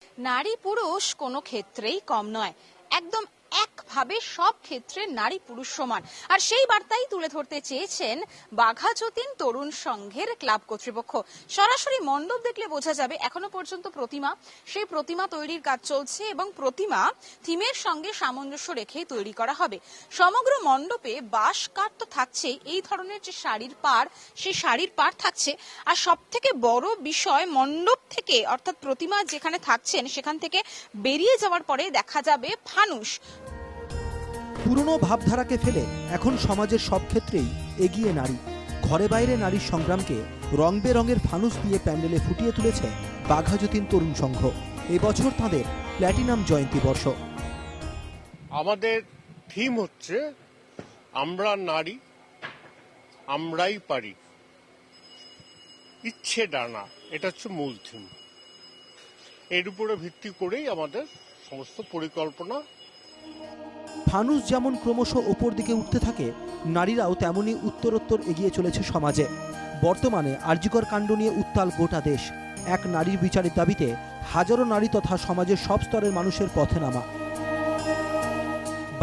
নারী পুরুষ কোনো ক্ষেত্রেই কম নয়, একদম একভাবে সব ক্ষেত্রে নারী পুরুষ সমান। আর সেই বার্তাই তুলে ধরতে চেয়েছেন বাঘাযতীন তরুণ সংঘের ক্লাব কর্তৃপক্ষ। সরাসরি মণ্ডপ দেখলে বোঝা যাবে এখনো পর্যন্ত সেই প্রতিমা তৈরির কাজ চলছে এবং প্রতিমা থিমের সঙ্গে সামঞ্জস্য রেখেই তৈরি করা হবে। সমগ্র মণ্ডপে বাঁশ কাঠ তো থাকছে, এই ধরনের যে শাড়ির পাড়, সেই শাড়ির পাড় থাকছে। আর সব থেকে বড় বিষয়, মণ্ডপ থেকে অর্থাৎ প্রতিমা যেখানে থাকছেন সেখান থেকে বেরিয়ে যাওয়ার পরে দেখা যাবে ফানুস। পুরনো ভাবধারাকে ফেলে এখন সমাজের সব ক্ষেত্রেই এগিয়ে নারী। ঘরে বাইরে নারীর সংগ্রামকে রং বেরঙের ফানুস দিয়ে প্যান্ডেলে ফুটিয়ে তুলেছে বাঘাযতীন তরুণ সংঘ। এবছর তাদের প্ল্যাটিনাম জয়ন্তী বর্ষ। আমাদের থিম হচ্ছে আমরা নারী আমরাই পারি, ইচ্ছে ডানা। এটা হচ্ছে মূল থিম। এর উপরে ভিত্তি করেই আমাদের সমস্ত পরিকল্পনা। ফানুস যেমন ক্রমশ ওপর দিকে উঠতে থাকে, নারীরাও তেমনি উত্তরোত্তর এগিয়ে চলেছে সমাজে। বর্তমানে আরজিকর কাণ্ড নিয়ে উত্তাল গোটা দেশ। এক নারীর বিচারের দাবিতে হাজারো নারী তথা সমাজের সব স্তরের মানুষের পথে নামা।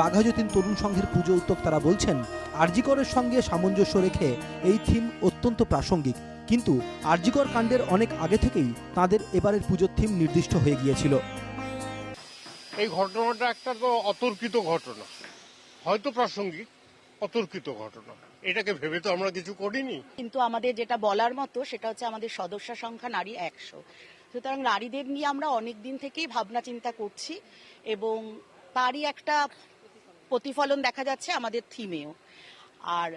বাঘাযতীন তরুণ সংঘের পুজো উদ্যোক্তারা বলছেন, আরজিকরের সঙ্গে সামঞ্জস্য রেখে এই থিম অত্যন্ত প্রাসঙ্গিক। কিন্তু আরজিকর কাণ্ডের অনেক আগে থেকেই তাদের এবারের পুজোর থিম নির্দিষ্ট হয়ে গিয়েছিল। এই ঘটনাটা একটা তো অতর্কিত ঘটনা, হয়তো প্রাসঙ্গিক, অতর্কিত ঘটনা। এটাকে ভেবে তো আমরা কিছু করিনি। কিন্তু আমাদের যেটা বলার মতো সেটা হচ্ছে আমাদের সদস্য সংখ্যা নারী 100। সুতরাং নারীদের নিয়ে আমরা অনেক দিন থেকেই ভাবনা চিন্তা করছি এবং তারই একটা প্রতিফলন দেখা যাচ্ছে আমাদের থিমেও। আর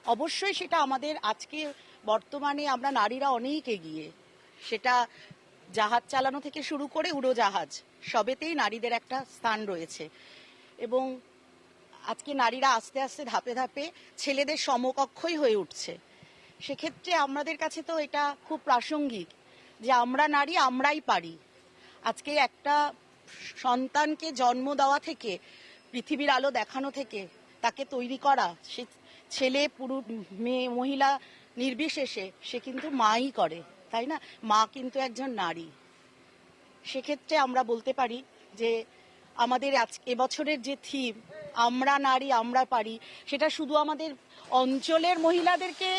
অবশ্যই সেটা আমাদের আজকে বর্তমানে আমরা নারীরা অনেক এগিয়ে, সেটা জাহাজ চালানো থেকে শুরু করে উড়োজাহাজ সবেতেই নারীদের একটা স্থান রয়েছে এবং আজকে নারীরা আস্তে আস্তে ধাপে ধাপে ছেলেদের সমকক্ষই হয়ে উঠছে। সেক্ষেত্রে আমাদের কাছে তো এটা খুব প্রাসঙ্গিক যে আমরা নারী আমরাই পারি। আজকে একটা সন্তানকে জন্ম দেওয়া থেকে, পৃথিবীর আলো দেখানো থেকে তাকে তৈরি করা, সে ছেলে পুরুষ মেয়ে মহিলা নির্বিশেষে সে কিন্তু মাই করে, তাই না? মা কিন্তু একজন নারী। সেক্ষেত্রে আমরা বলতে পারি যে আমাদের এবছরের যে থিম আমরা নারী আমরা পারি, সেটা শুধু আমাদের অঞ্চলের মহিলাদেরকে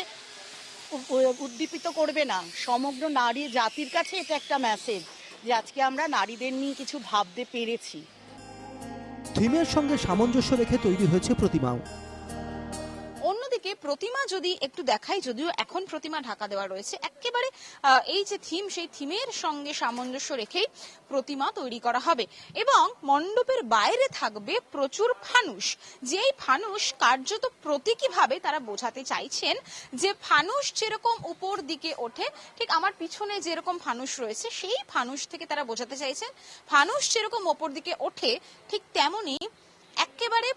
উদ্দীপিত করবে না, সমগ্র নারী জাতির কাছে এটা একটা মেসেজ যে আজকে আমরা নারীদের নিয়ে কিছু ভাবতে পেরেছি। থিমের সঙ্গে সামঞ্জস্য রেখে তৈরি হয়েছে প্রতিমাও। অন্যদিকে প্রতিমা যদি একটু দেখাই, যদিও এখন প্রতিমা ঢাকা দেওয়া রয়েছে, একেবারে এই যে থিম, সেই থিমের সঙ্গে সামঞ্জস্য রেখেই প্রতিমা তৈরি করা হবে এবং মণ্ডপের বাইরে থাকবে প্রচুর ফানুস। যেই ফানুস কার্যত প্রতীকীভাবে তারা বোঝাতে চাইছেন যে ফানুস যেরকম উপর দিকে ওঠে, ঠিক আমার পিছনে যেরকম ফানুস রয়েছে সেই ফানুস থেকে তারা বোঝাতে চাইছেন ফানুস যেরকম ওপর দিকে ওঠে ঠিক তেমনি একেবারে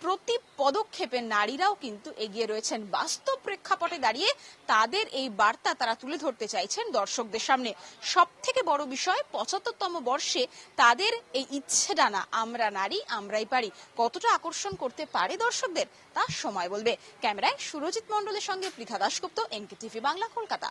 প্রতি পদক্ষেপে নারীরাও কিন্তু এগিয়ে রয়েছেন। বাস্তব প্রেক্ষাপটে দাঁড়িয়ে তাদের এই বার্তা তারা তুলে ধরতে চাইছেন দর্শকদের সামনে। সব থেকে বড় বিষয়, 75তম বর্ষে তাদের এই ইচ্ছে ডানা আমরা নারী আমরাই পারি কতটা আকর্ষণ করতে পারে দর্শকদের, তা সময় বলবে। ক্যামেরায় সুরজিৎ মণ্ডলের সঙ্গে পৃথা দাশগুপ্ত, এনকেটিভি বাংলা, কলকাতা।